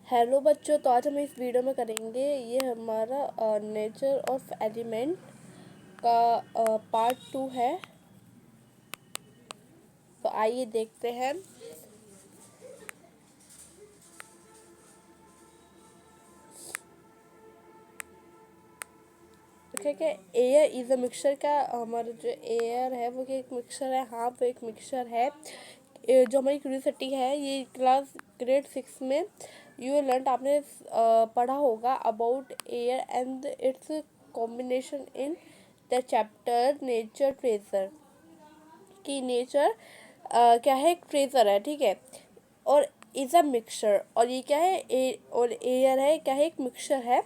Hello बच्चों, तो आज हम इस वीडियो में करेंगे ये हमारा नेचर ऑफ एलिमेंट का पार्ट 2 है। तो आइए देखते हैं। ठीक है, एयर इज अ मिक्सचर का हमारा जो एयर है वो एक मिक्सचर है। हाँ, वो एक मिक्सचर है। जो हमारी क्यूरियोसिटी है, ये क्लास ग्रेड 6 में यू लर्न आपने पढ़ा होगा about air and it's combination in the chapter nature treasure. कि नेचर क्या है, एक ट्रेजर है, ठीक है। और इज़ अ मिक्सचर, और ये क्या है, और एयर है, क्या है, एक मिक्सचर है।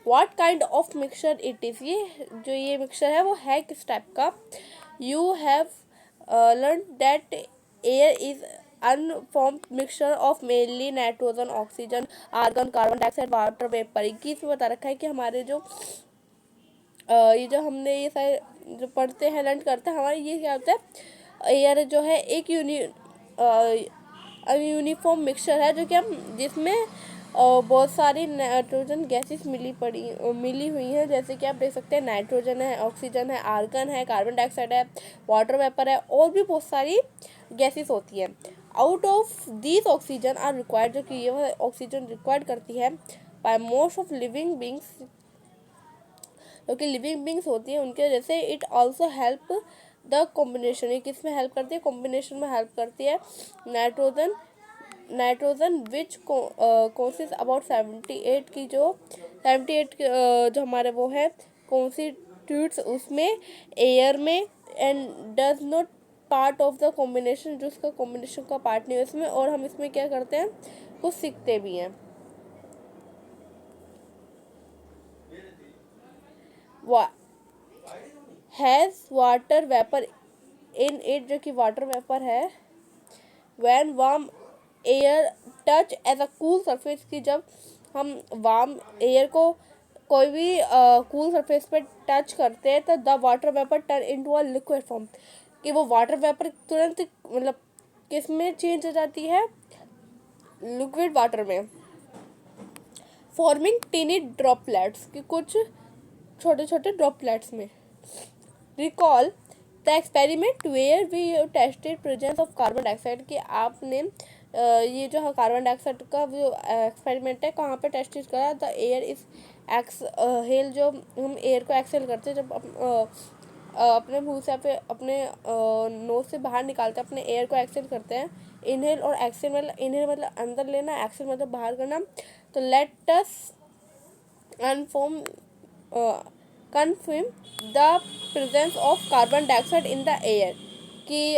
What kind of mixture it is, ये जो ये मिक्सचर है वो है किस टाइप का। You have learn that air is unformed mixture of mainly nitrogen, oxygen, argon, carbon dioxide, water vapour. इसमें बता रखा है कि हमारे जो ये जो हमने ये सारे जो पढ़ते हैं, लर्न करते हैं, हमारे ये क्या होता है, एयर जो है एक यूनिफॉर्म मिक्सचर है, जो कि हम जिसमें बहुत सारी नाइट्रोजन गैसेस मिली हुई हैं। जैसे कि आप देख सकते हैं, नाइट्रोजन है, ऑक्सीजन है, आर्गन है, कार्बन डाइऑक्साइड है, वाटर वेपर है, और भी बहुत सारी गैसेस होती हैं। Out of these oxygen are required, जो कि ये ऑक्सीजन रिक्वायर्ड करती है by most of living beings, क्योंकि लिविंग बींग्स होती हैं उनके वजह से। It also help the combination, ये किस में हेल्प करती है, कॉम्बिनेशन में हेल्प करती है। Nitrogen nitrogen which consist about 78 की जो 78 जो हमारे वो है कॉन्स्टिट्यूट्स उसमें एयर में, and does not part of the combination, जो उसका कॉम्बिनेशन का पार्ट नहीं है इसमें। और हम इसमें क्या करते हैं, कुछ सीखते भी हैं। Has water vapour in it, जो कि वाटर वेपर है। When warm air touch as a cool surface, की जब हम वार्म एयर को कोई भी कूल सरफेस पे टच करते हैं तो the water vapour turn into a liquid form, कि वो वाटर वेपर तुरंत मतलब किस में चेंज हो जाती है, लिक्विड वाटर में। फॉर्मिंग टीनी ड्रॉपलेट्स, की कुछ छोटे छोटे ड्रॉपलेट्स में। Recall the experiment where we tested presence of carbon dioxide, कि आपने ये जो है कार्बन डाइऑक्साइड का जो एक्सपेरिमेंट है कहाँ पे टेस्ट करा। The air is x hello, जो हम एयर को एक्सेल करते हैं जब अपने मुंह से अपने नोज से बाहर निकालते हैं, अपने एयर को एक्सेल करते हैं। इनहेल और एक्सेल मतलब इनहेल मतलब अंदर लेना, एक्सेल मतलब बाहर करना। तो let us inform confirm the presence of carbon dioxide in the air, कि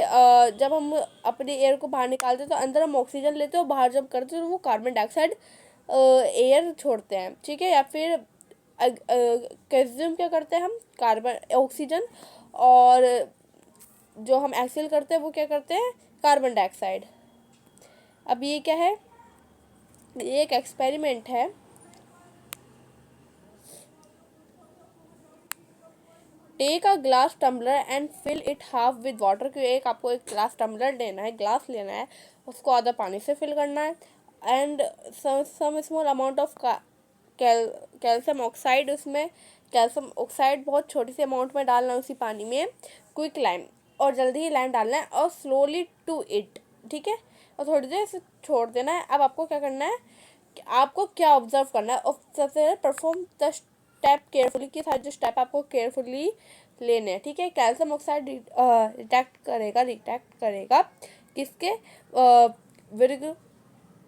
जब हम अपने एयर को बाहर निकालते हैं तो अंदर हम ऑक्सीजन लेते हैं, और बाहर जब करते हैं तो वो कार्बन डाइऑक्साइड एयर छोड़ते हैं, ठीक है। या फिर कंज्यूम क्या करते हैं हम, कार्बन ऑक्सीजन, और जो हम एक्सेल करते हैं वो क्या करते हैं, कार्बन डाइऑक्साइड। अब ये क्या है, ये एक एक्सपेरिमेंट है। Take a glass tumbler and fill it half with water, कि एक आपको एक ग्लास टम्बलर लेना है, ग्लास लेना है, उसको आधा पानी से फिल करना है। And some small amount of calcium oxide, उसमें कैल्शियम ऑक्साइड बहुत छोटी सी अमाउंट में डालना है उसी पानी में। क्विक लाइम, और जल्दी ही लाइम डालना है, और स्लोली टू इट, ठीक है। और थोड़ी देर इसे छोड़ देना है। अब आपको क्या करना है, कि आपको क्या ऑब्जर्व करना है, और सबसे पहले परफॉर्म द स्टेप केयरफुली, के साथ जो स्टेप आपको केयरफुली लेने हैं, ठीक है। कैल्शियम ऑक्साइड रिएक्ट करेगा किसके वर्ग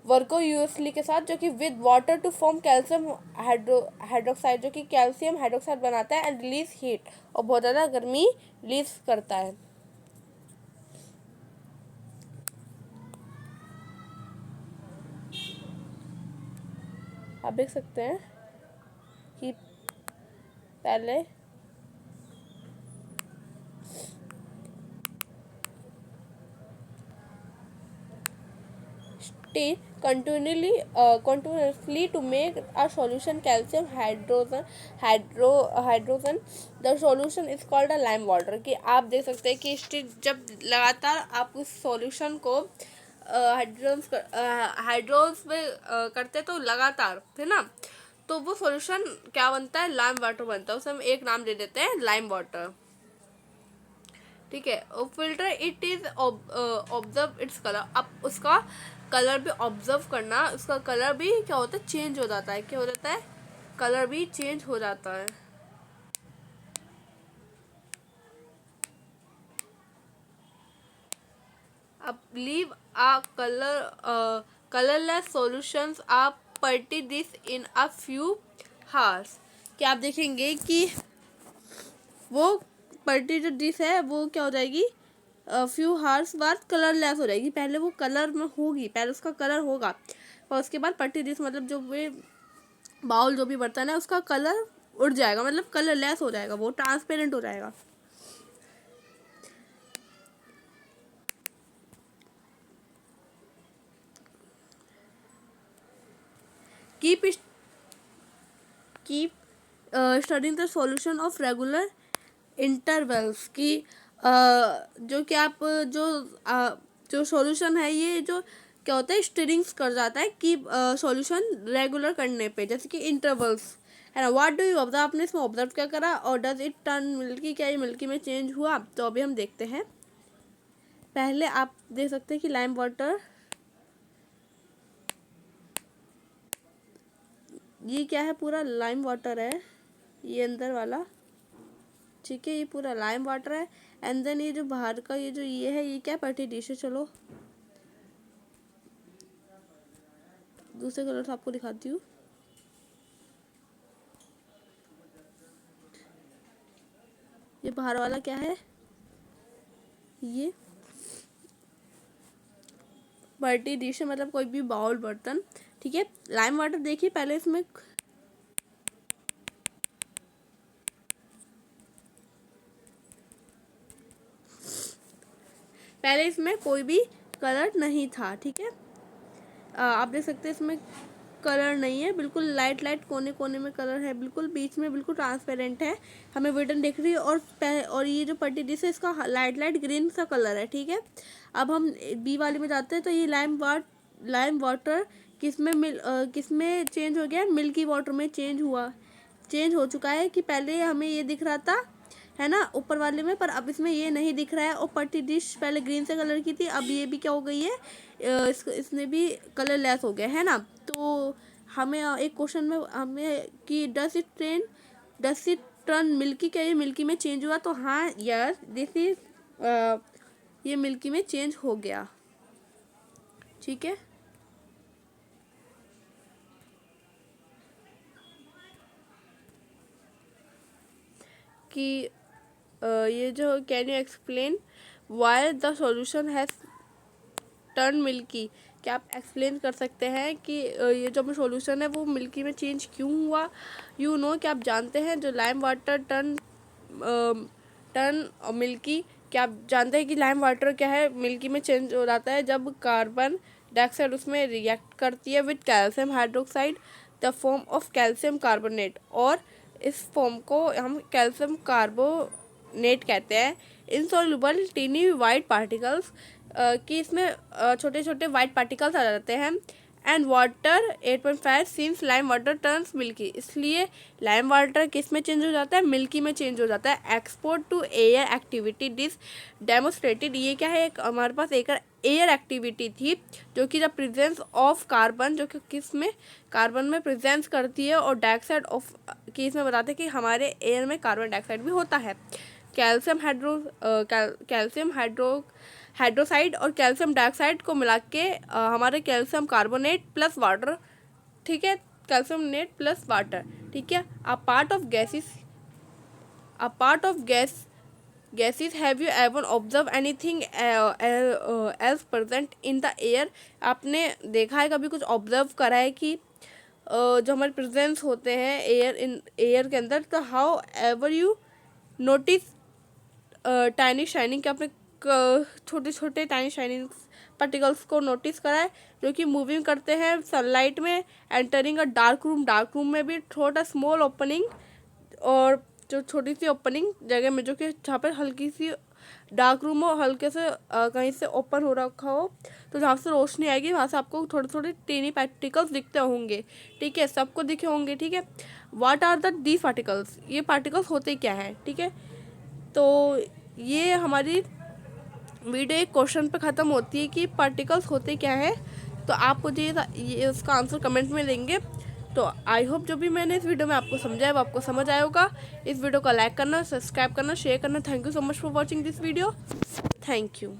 वर्को यूएसली के साथ, जो कि with water to form calcium hydroxide, जो कि कैल्शियम हाइड्रोक्साइड बनाता है, एंड रिलीज हीट, और बहुत ज़्यादा गर्मी रिलीज करता है। आप देख सकते हैं कि पहले tea continuously to make a solution calcium hydrogen. The solution is called a lime water, कि आप देख सकते हैं कि जब लगातार आप उस सॉल्यूशन को हाइड्रोन्स में करते तो लगातार है ना, तो वो सॉल्यूशन क्या बनता है, लाइम वाटर बनता है, उसे हम एक नाम दे देते हैं लाइम वाटर। ठीक है, filter it is observe its colour. अब उसका कलर भी ऑब्जर्व करना, उसका कलर भी क्या होता है, चेंज हो जाता है। क्या हो जाता है, कलर भी चेंज हो जाता है। अब leave a colourless solutions are पर्टी this in a few hours. क्या आप देखेंगे कि वो पर्टी जो डिश है वो क्या हो जाएगी, फ्यू हार्स बाद कलरलेस हो जाएगी। पहले वो कलर में होगी, पहले उसका कलर होगा, और उसके बाद पर्टी डिश मतलब जो वे बाउल जो भी बर्तन है उसका कलर उड़ जाएगा, मतलब कलरलेस हो जाएगा, वो ट्रांसपेरेंट हो जाएगा। Keep keep studying the solution of regular intervals की जो कि आप जो सॉल्यूशन है ये जो क्या होता है, स्टरिंग्स कर जाता है कि सॉल्यूशन रेगुलर करने पे, जैसे कि इंटरवल्स है ना। व्हाट डू यू ऑब्जर्व, आपने इसमें ऑब्जर्व क्या करा, और डज इट टर्न मिल्की, क्या ये मिल्की में चेंज हुआ। तो अभी हम देखते हैं। पहले आप देख सकते हैं कि लाइम वाटर, ये क्या है, पूरा लाइम वाटर है ये अंदर वाला। ठीक है, ये पूरा लाइम वाटर है। एंड देन ये जो बाहर का ये जो ये है, ये क्या पर्टी डिश है। चलो दूसरे कलर से आपको दिखाती हूँ। ये बाहर वाला क्या है, ये पर्टी डिश है, मतलब कोई भी बाउल बर्तन। ठीक है, लाइम वाटर देखिए, पहले इसमें कोई भी कलर नहीं था। ठीक है, आप देख सकते हैं इसमें कलर नहीं है, बिल्कुल लाइट लाइट कोने कोने में कलर है, बिल्कुल बीच में बिल्कुल ट्रांसपेरेंट है, हमें विडन दिख रही है। और ये जो पट्टी डिश है इसका लाइट लाइट ग्रीन सा कलर है। ठीक है, अब हम बी वाले में जाते हैं। तो ये लाइम वाटर किसमें चेंज हो गया, मिल्की वाटर में चेंज हो चुका है। कि पहले हमें ये दिख रहा था है ना ऊपर वाले में, पर अब इसमें ये नहीं दिख रहा है। और पट्टी डिश पहले ग्रीन से कलर की थी, अब ये भी क्या हो गई है, इसने भी कलर लेस हो गया है ना। तो हमें एक क्वेश्चन में हमें कि डस इट टर्न मिल्की, क्या ये मिल्की में चेंज हुआ। तो हाँ यार, दिस इज ये मिल्की में चेंज हो गया। ठीक है, कि ये जो can you explain why the solution has turn milky. क्या आप एक्सप्लेन कर सकते हैं कि ये जो सॉल्यूशन है वो मिल्की में चेंज क्यों हुआ। यू नो, क्या आप जानते हैं जो लाइम वाटर टर्न और मिल्की, क्या आप जानते हैं कि लाइम वाटर क्या है, मिल्की में चेंज हो जाता है जब कार्बन डाइऑक्साइड उसमें रिएक्ट करती है with calcium hydroxide the form of calcium carbonate. और इस फॉर्म को हम कैल्शियम कार्बोनेट कहते हैं। इनसॉल्युबल टीनी वाइट पार्टिकल्स, कि इसमें छोटे छोटे वाइट पार्टिकल्स आ जाते हैं। And water 8.5 since lime water turns milky, इसलिए लाइम वाटर किस में चेंज हो जाता है, मिल्की में चेंज हो जाता है। Export to air activity this demonstrated, ये क्या है, एक हमारे पास एक एयर एक्टिविटी थी जो कि जब प्रेजेंस ऑफ कार्बन, जो कि किस में, कार्बन में प्रेजेंस करती है, और डाइऑक्साइड ऑफ की इसमें बताते हैं कि हमारे एयर में कार्बन डाइऑक्साइड भी होता है। कैल्शियम हाइड्रोसाइड और कैल्शियम डाइऑक्साइड को मिला के हमारे कैल्शियम कार्बोनेट प्लस वाटर। ठीक है, कैल्शियम नेट प्लस वाटर। ठीक है, a part of gases have you ever observed anything else present in the air। आपने देखा है कभी, कुछ ऑब्जर्व करा है कि जो हमारे प्रेजेंस होते हैं एयर के अंदर। तो how ever you notice tiny shining, क्या आपने छोटे छोटे टाइनी शाइनिंग पार्टिकल्स को नोटिस करा है जो कि मूविंग करते हैं सनलाइट में, एंटरिंग अ डार्क रूम में भी छोटा स्मॉल ओपनिंग, और जो छोटी सी ओपनिंग जगह में जो कि जहाँ पर हल्की सी डार्क रूम हो, हल्के से कहीं से ओपन हो रखा हो, तो जहाँ से रोशनी आएगी वहाँ से आपको थोड़े थोड़े टेनी पार्टिकल्स दिखते होंगे, ठीक है, सबको दिखे होंगे, ठीक है। What are the these particles, ये पार्टिकल्स होते क्या हैं, ठीक है। तो ये हमारी वीडियो एक क्वेश्चन पे ख़त्म होती है कि पार्टिकल्स होते क्या है। तो आप मुझे ये उसका आंसर कमेंट में देंगे। तो आई होप जो भी मैंने इस वीडियो में आपको समझाया वो आपको समझ आया होगा। इस वीडियो को लाइक करना, सब्सक्राइब करना, शेयर करना। Thank you so much for watching this video. Thank you.